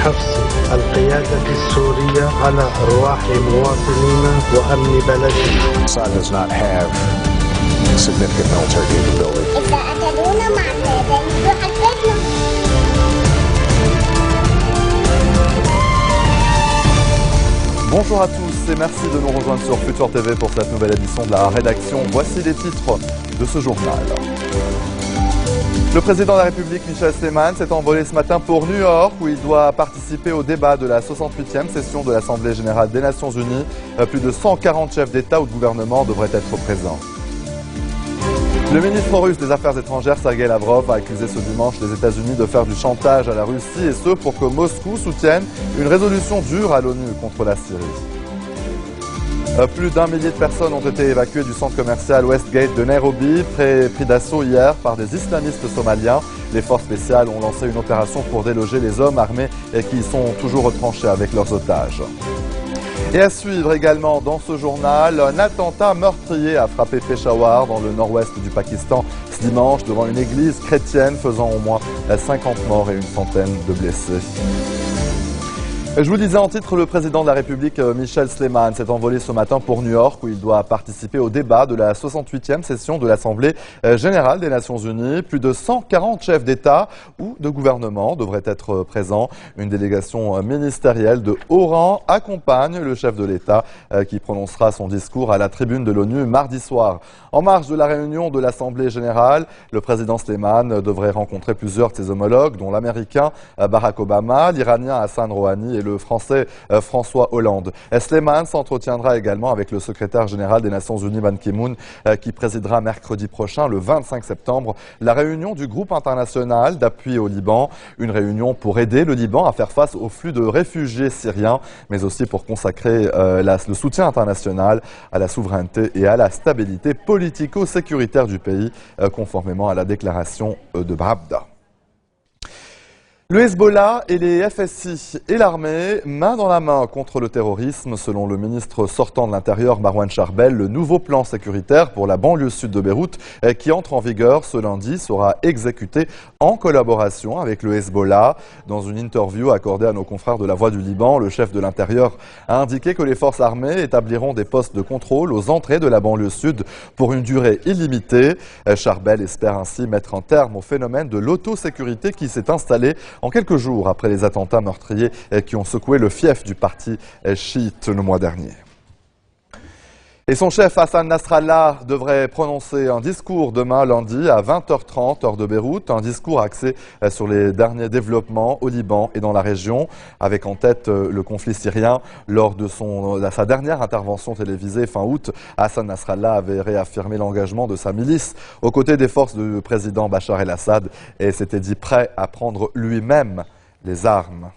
حفظ القيادة السورية على أرواح مواطنينا وأمن بلدنا. Assad does not have significant military capability. إذا قتلونا مع اليابان يحددنا. Bonjour à tous et merci de nous rejoindre sur Futur TV pour cette nouvelle édition de la rédaction. Voici les titres de ce journal. Le président de la République, Michel Sleiman, s'est envolé ce matin pour New York où il doit participer au débat de la 68e session de l'Assemblée générale des Nations unies. Plus de 140 chefs d'État ou de gouvernement devraient être présents. Le ministre russe des Affaires étrangères, Sergei Lavrov, a accusé ce dimanche les États-Unis de faire du chantage à la Russie et ce pour que Moscou soutienne une résolution dure à l'ONU contre la Syrie. Plus d'1 millier de personnes ont été évacuées du centre commercial Westgate de Nairobi, pris d'assaut hier par des islamistes somaliens. Les forces spéciales ont lancé une opération pour déloger les hommes armés qui sont toujours retranchés avec leurs otages. Et à suivre également dans ce journal, un attentat meurtrier a frappé Peshawar dans le nord-ouest du Pakistan ce dimanche devant une église chrétienne faisant au moins 50 morts et une centaine de blessés. Je vous disais en titre, le président de la République, Michel Sleiman, s'est envolé ce matin pour New York où il doit participer au débat de la 68e session de l'Assemblée générale des Nations unies. Plus de 140 chefs d'État ou de gouvernement devraient être présents. Une délégation ministérielle de haut rang accompagne le chef de l'État qui prononcera son discours à la tribune de l'ONU mardi soir. En marge de la réunion de l'Assemblée générale, le président Sleiman devrait rencontrer plusieurs de ses homologues, dont l'Américain Barack Obama, l'Iranien Hassan Rouhani et le Français François Hollande. Sleiman s'entretiendra également avec le secrétaire général des Nations Unies, Ban Ki-moon, qui présidera mercredi prochain, le 25 septembre, la réunion du groupe international d'appui au Liban. Une réunion pour aider le Liban à faire face au flux de réfugiés syriens, mais aussi pour consacrer le soutien international à la souveraineté et à la stabilité politico-sécuritaire du pays, conformément à la déclaration de Bravda. Le Hezbollah et les FSI et l'armée, main dans la main contre le terrorisme, selon le ministre sortant de l'Intérieur, Marwan Charbel. Le nouveau plan sécuritaire pour la banlieue sud de Beyrouth, qui entre en vigueur ce lundi, sera exécuté en collaboration avec le Hezbollah. Dans une interview accordée à nos confrères de La Voix du Liban, le chef de l'Intérieur a indiqué que les forces armées établiront des postes de contrôle aux entrées de la banlieue sud pour une durée illimitée. Charbel espère ainsi mettre un terme au phénomène de l'autosécurité qui s'est installé en quelques jours après les attentats meurtriers qui ont secoué le fief du parti chiite le mois dernier. Et son chef Hassan Nasrallah devrait prononcer un discours demain lundi à 20h30 heure de Beyrouth, un discours axé sur les derniers développements au Liban et dans la région, avec en tête le conflit syrien. Lors de sa dernière intervention télévisée fin août, Hassan Nasrallah avait réaffirmé l'engagement de sa milice aux côtés des forces du président Bachar el-Assad et s'était dit prêt à prendre lui-même les armes.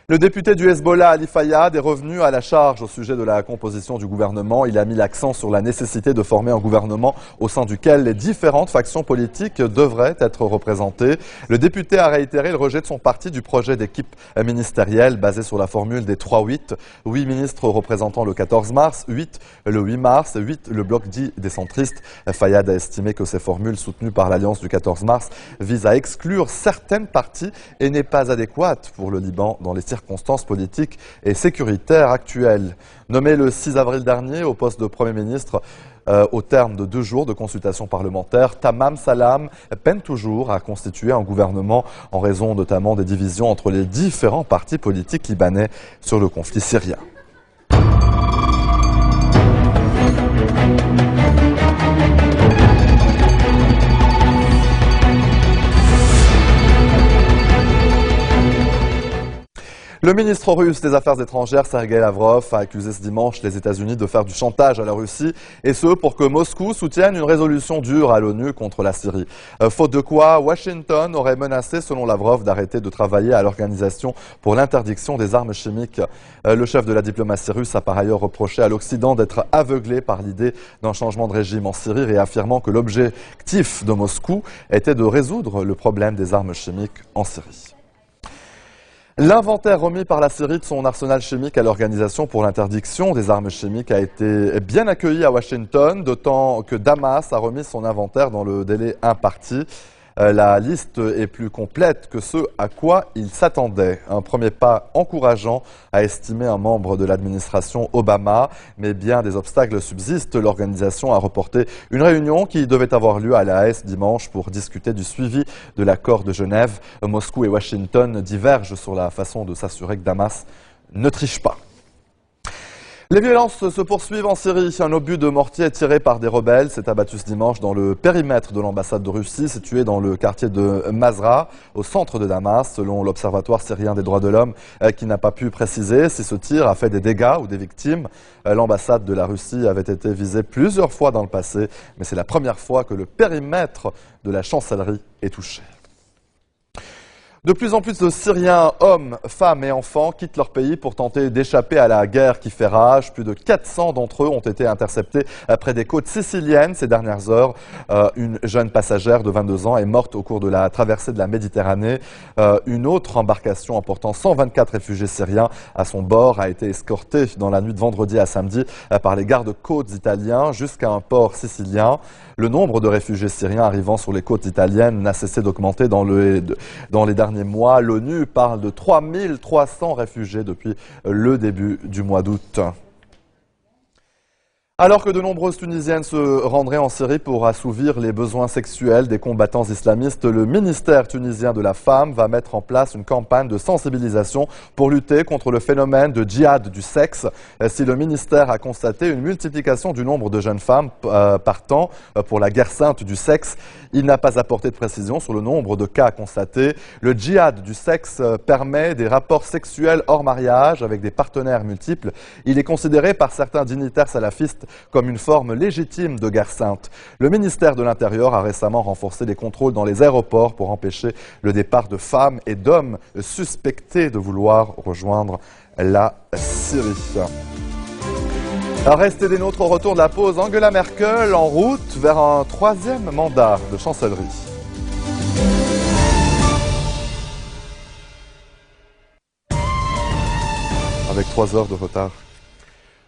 Le député du Hezbollah, Ali Fayad, est revenu à la charge au sujet de la composition du gouvernement. Il a mis l'accent sur la nécessité de former un gouvernement au sein duquel les différentes factions politiques devraient être représentées. Le député a réitéré le rejet de son parti du projet d'équipe ministérielle basé sur la formule des 3-8. 8 ministres représentant le 14 mars, 8 le 8 mars, 8 le bloc dit des centristes. Fayad a estimé que ces formules soutenues par l'Alliance du 14 mars visent à exclure certaines parties et n'est pas adéquate pour le Liban dans les circonstances politiques et sécuritaires actuelles. Nommé le 6 avril dernier au poste de Premier ministre, au terme de 2 jours de consultation parlementaire, Tamam Salam peine toujours à constituer un gouvernement en raison notamment des divisions entre les différents partis politiques libanais sur le conflit syrien. Le ministre russe des Affaires étrangères, Sergei Lavrov, a accusé ce dimanche les États-Unis de faire du chantage à la Russie, et ce pour que Moscou soutienne une résolution dure à l'ONU contre la Syrie. Faute de quoi, Washington aurait menacé, selon Lavrov, d'arrêter de travailler à l'Organisation pour l'interdiction des armes chimiques. Le chef de la diplomatie russe a par ailleurs reproché à l'Occident d'être aveuglé par l'idée d'un changement de régime en Syrie, réaffirmant que l'objectif de Moscou était de résoudre le problème des armes chimiques en Syrie. L'inventaire remis par la Syrie de son arsenal chimique à l'Organisation pour l'interdiction des armes chimiques a été bien accueilli à Washington, d'autant que Damas a remis son inventaire dans le délai imparti. La liste est plus complète que ce à quoi il s'attendait. Un premier pas encourageant, a estimé un membre de l'administration Obama, mais bien des obstacles subsistent. L'organisation a reporté une réunion qui devait avoir lieu à La Haye dimanche pour discuter du suivi de l'accord de Genève. Moscou et Washington divergent sur la façon de s'assurer que Damas ne triche pas. Les violences se poursuivent en Syrie. Un obus de mortier tiré par des rebelles s'est abattu ce dimanche dans le périmètre de l'ambassade de Russie, située dans le quartier de Mazra, au centre de Damas, selon l'Observatoire syrien des droits de l'homme, qui n'a pas pu préciser si ce tir a fait des dégâts ou des victimes. L'ambassade de la Russie avait été visée plusieurs fois dans le passé, mais c'est la première fois que le périmètre de la chancellerie est touché. De plus en plus de Syriens, hommes, femmes et enfants, quittent leur pays pour tenter d'échapper à la guerre qui fait rage. Plus de 400 d'entre eux ont été interceptés près des côtes siciliennes ces dernières heures. Une jeune passagère de 22 ans est morte au cours de la traversée de la Méditerranée. Une autre embarcation emportant 124 réfugiés syriens à son bord a été escortée dans la nuit de vendredi à samedi par les gardes-côtes italiens jusqu'à un port sicilien. Le nombre de réfugiés syriens arrivant sur les côtes italiennes n'a cessé d'augmenter dans les derniers mois. L'ONU parle de 3300 réfugiés depuis le début du mois d'août. Alors que de nombreuses Tunisiennes se rendraient en Syrie pour assouvir les besoins sexuels des combattants islamistes, le ministère tunisien de la Femme va mettre en place une campagne de sensibilisation pour lutter contre le phénomène de djihad du sexe. Si le ministère a constaté une multiplication du nombre de jeunes femmes partant pour la guerre sainte du sexe, il n'a pas apporté de précision sur le nombre de cas constatés. Le djihad du sexe permet des rapports sexuels hors mariage avec des partenaires multiples. Il est considéré par certains dignitaires salafistes comme une forme légitime de guerre sainte. Le ministère de l'Intérieur a récemment renforcé les contrôles dans les aéroports pour empêcher le départ de femmes et d'hommes suspectés de vouloir rejoindre la Syrie. Restez des nôtres au retour de la pause. Angela Merkel en route vers un troisième mandat de chancellerie. Avec 3 heures de retard.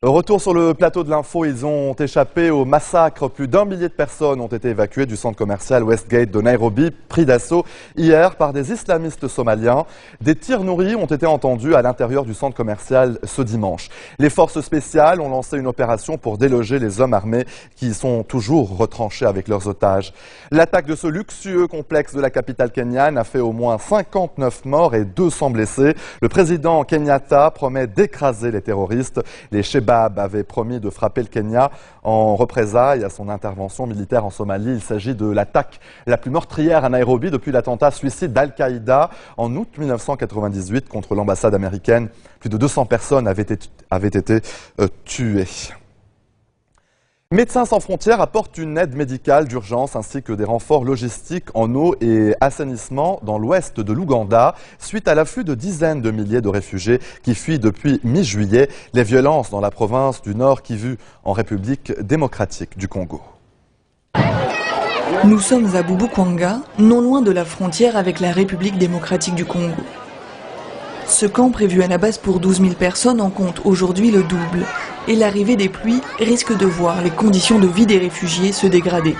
Retour sur le plateau de l'info, ils ont échappé au massacre. Plus d'1 millier de personnes ont été évacuées du centre commercial Westgate de Nairobi, pris d'assaut hier par des islamistes somaliens. Des tirs nourris ont été entendus à l'intérieur du centre commercial ce dimanche. Les forces spéciales ont lancé une opération pour déloger les hommes armés qui sont toujours retranchés avec leurs otages. L'attaque de ce luxueux complexe de la capitale kenyane a fait au moins 59 morts et 200 blessés. Le président Kenyatta promet d'écraser les terroristes. Les Shebab avait promis de frapper le Kenya en représailles à son intervention militaire en Somalie. Il s'agit de l'attaque la plus meurtrière à Nairobi depuis l'attentat suicide d'Al-Qaïda en août 1998 contre l'ambassade américaine. Plus de 200 personnes avaient été tuées. Médecins sans frontières apportent une aide médicale d'urgence ainsi que des renforts logistiques en eau et assainissement dans l'ouest de l'Ouganda suite à l'afflux de dizaines de milliers de réfugiés qui fuient depuis mi-juillet les violences dans la province du Nord Kivu en République démocratique du Congo. Nous sommes à Bubukwanga, non loin de la frontière avec la République démocratique du Congo. Ce camp prévu à la base pour 12 000 personnes en compte aujourd'hui le double. Et l'arrivée des pluies risque de voir les conditions de vie des réfugiés se dégrader.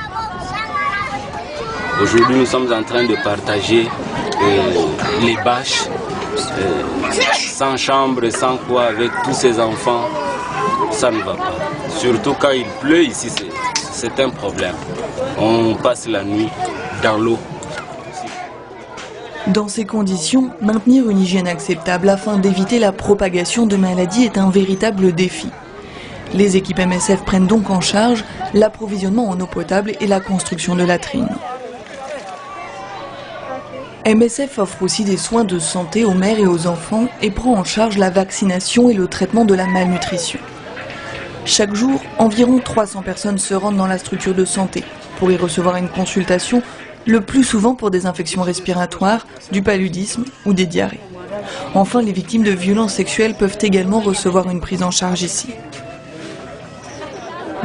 Aujourd'hui, nous sommes en train de partager les bâches, sans chambre, sans quoi, avec tous ces enfants, ça ne va pas. Surtout quand il pleut ici, c'est un problème. On passe la nuit dans l'eau. Dans ces conditions, maintenir une hygiène acceptable afin d'éviter la propagation de maladies est un véritable défi. Les équipes MSF prennent donc en charge l'approvisionnement en eau potable et la construction de latrines. MSF offre aussi des soins de santé aux mères et aux enfants et prend en charge la vaccination et le traitement de la malnutrition. Chaque jour, environ 300 personnes se rendent dans la structure de santé pour y recevoir une consultation, le plus souvent pour des infections respiratoires, du paludisme ou des diarrhées. Enfin, les victimes de violences sexuelles peuvent également recevoir une prise en charge ici.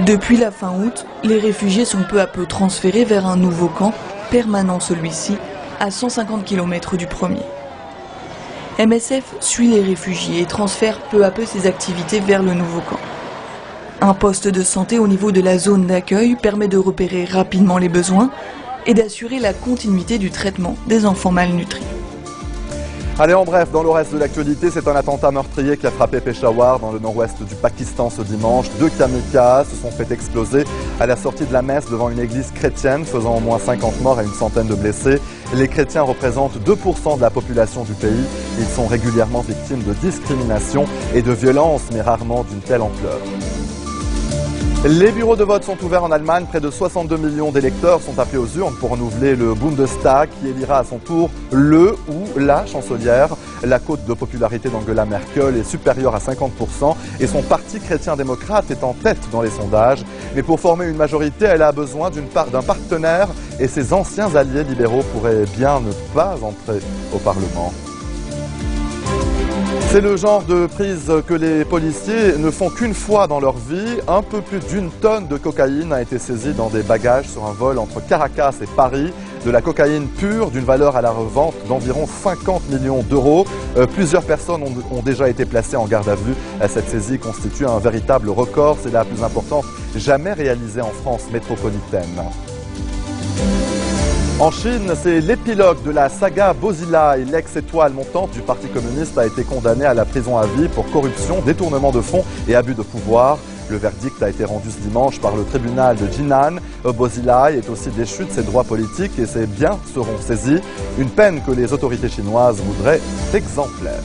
Depuis la fin août, les réfugiés sont peu à peu transférés vers un nouveau camp, permanent celui-ci, à 150 km du premier. MSF suit les réfugiés et transfère peu à peu ses activités vers le nouveau camp. Un poste de santé au niveau de la zone d'accueil permet de repérer rapidement les besoins et d'assurer la continuité du traitement des enfants malnutris. Allez, en bref, dans le reste de l'actualité, c'est un attentat meurtrier qui a frappé Peshawar dans le nord-ouest du Pakistan ce dimanche. 2 kamikazes se sont fait exploser à la sortie de la messe devant une église chrétienne, faisant au moins 50 morts et une centaine de blessés. Les chrétiens représentent 2% de la population du pays. Ils sont régulièrement victimes de discrimination et de violence, mais rarement d'une telle ampleur. Les bureaux de vote sont ouverts en Allemagne. Près de 62 millions d'électeurs sont appelés aux urnes pour renouveler le Bundestag qui élira à son tour le ou la chancelière. La cote de popularité d'Angela Merkel est supérieure à 50% et son parti chrétien-démocrate est en tête dans les sondages. Mais pour former une majorité, elle a besoin d'un partenaire et ses anciens alliés libéraux pourraient bien ne pas entrer au Parlement. C'est le genre de prise que les policiers ne font qu'une fois dans leur vie. Un peu plus d'1 tonne de cocaïne a été saisie dans des bagages sur un vol entre Caracas et Paris. De la cocaïne pure d'une valeur à la revente d'environ 50 millions d'euros. Plusieurs personnes ont déjà été placées en garde à vue. Cette saisie constitue un véritable record. C'est la plus importante jamais réalisée en France métropolitaine. En Chine, c'est l'épilogue de la saga Bozilla et l'ex-étoile montante du Parti communiste a été condamné à la prison à vie pour corruption, détournement de fonds et abus de pouvoir. Le verdict a été rendu ce dimanche par le tribunal de Jinan. Bozilla est aussi déchu de ses droits politiques et ses biens seront saisis. Une peine que les autorités chinoises voudraient exemplaire.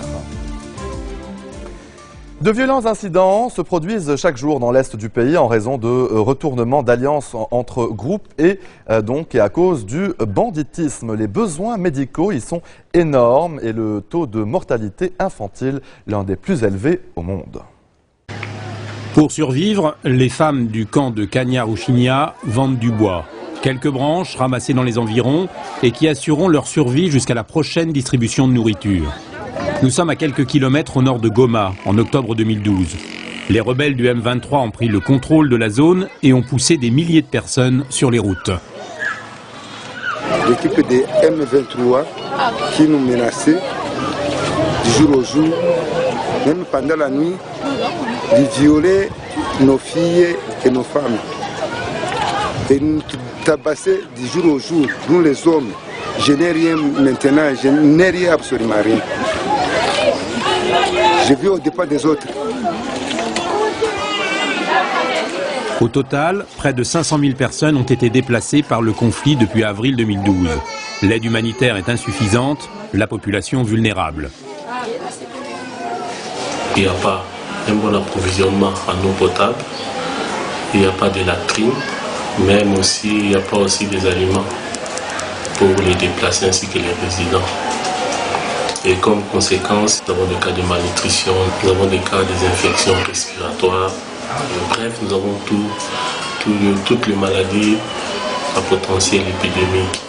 De violents incidents se produisent chaque jour dans l'est du pays en raison de retournements d'alliances entre groupes et à cause du banditisme. Les besoins médicaux y sont énormes et le taux de mortalité infantile l'un des plus élevés au monde. Pour survivre, les femmes du camp de Kanya-Rouchinia vendent du bois. Quelques branches ramassées dans les environs et qui assureront leur survie jusqu'à la prochaine distribution de nourriture. Nous sommes à quelques kilomètres au nord de Goma, en octobre 2012. Les rebelles du M23 ont pris le contrôle de la zone et ont poussé des milliers de personnes sur les routes. L'équipe des M23 qui nous menaçait du jour au jour, même pendant la nuit, de violer nos filles et nos femmes. Et nous tabasser du jour au jour, nous les hommes. Je n'ai rien maintenant, je n'ai rien, absolument rien. Je vis au départ des autres. Au total, près de 500 000 personnes ont été déplacées par le conflit depuis avril 2012. L'aide humanitaire est insuffisante, la population vulnérable. Il n'y a pas un bon approvisionnement en eau potable, il n'y a pas de latrines, même aussi, il n'y a pas aussi des aliments pour les déplacés ainsi que les résidents. Et comme conséquence, nous avons des cas de malnutrition, nous avons des cas des infections respiratoires. Bref, nous avons toutes les maladies à potentiel épidémique.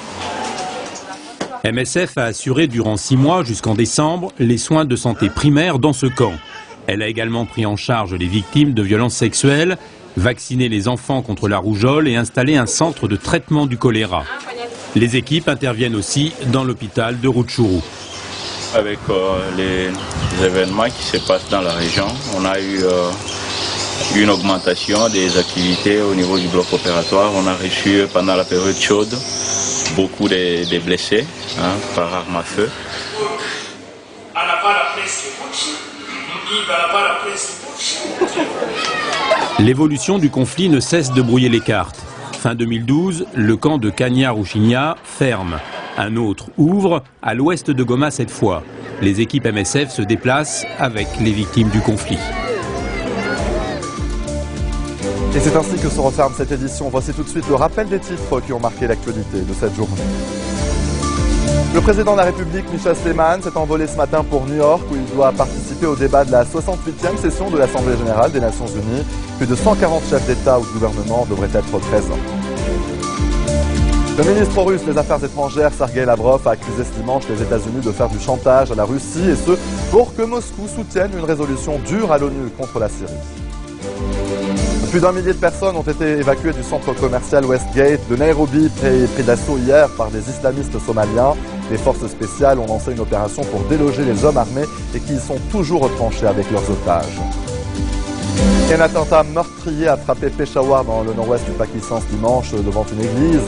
MSF a assuré durant 6 mois jusqu'en décembre les soins de santé primaires dans ce camp. Elle a également pris en charge les victimes de violences sexuelles, vacciné les enfants contre la rougeole et installé un centre de traitement du choléra. Les équipes interviennent aussi dans l'hôpital de Rutshuru. Avec les événements qui se passent dans la région, on a eu une augmentation des activités au niveau du bloc opératoire. On a reçu pendant la période chaude beaucoup de blessés par arme à feu. L'évolution du conflit ne cesse de brouiller les cartes. Fin 2012, le camp de Kanya-Rouchinia ferme. Un autre ouvre, à l'ouest de Goma cette fois. Les équipes MSF se déplacent avec les victimes du conflit. Et c'est ainsi que se referme cette édition. Voici tout de suite le rappel des titres qui ont marqué l'actualité de cette journée. Le président de la République, Michel Sleiman, s'est envolé ce matin pour New York où il doit participer au débat de la 68e session de l'Assemblée générale des Nations unies. Plus de 140 chefs d'État ou de gouvernement devraient être présents. Le ministre russe des Affaires étrangères, Sergei Lavrov, a accusé ce dimanche les États-Unis de faire du chantage à la Russie et ce, pour que Moscou soutienne une résolution dure à l'ONU contre la Syrie. Plus d'1 millier de personnes ont été évacuées du centre commercial Westgate de Nairobi, pris d'assaut hier par des islamistes somaliens. Les forces spéciales ont lancé une opération pour déloger les hommes armés et qui y sont toujours retranchés avec leurs otages. Un attentat meurtrier a frappé Peshawar dans le nord-ouest du Pakistan ce dimanche devant une église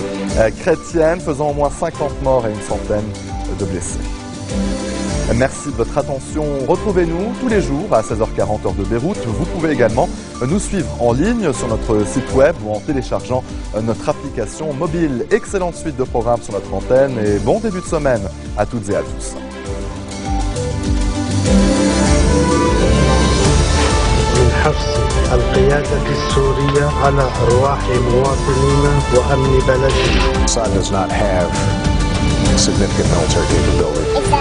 chrétienne, faisant au moins 50 morts et une centaine de blessés. Merci de votre attention. Retrouvez-nous tous les jours à 16h40 heure de Beyrouth. Vous pouvez également nous suivre en ligne sur notre site web ou en téléchargeant notre application mobile. Excellente suite de programmes sur notre antenne et bon début de semaine à toutes et à tous. القيادة السورية على أرواح مواطنينا وأمن بلدنا. Assad does not have significant military capability.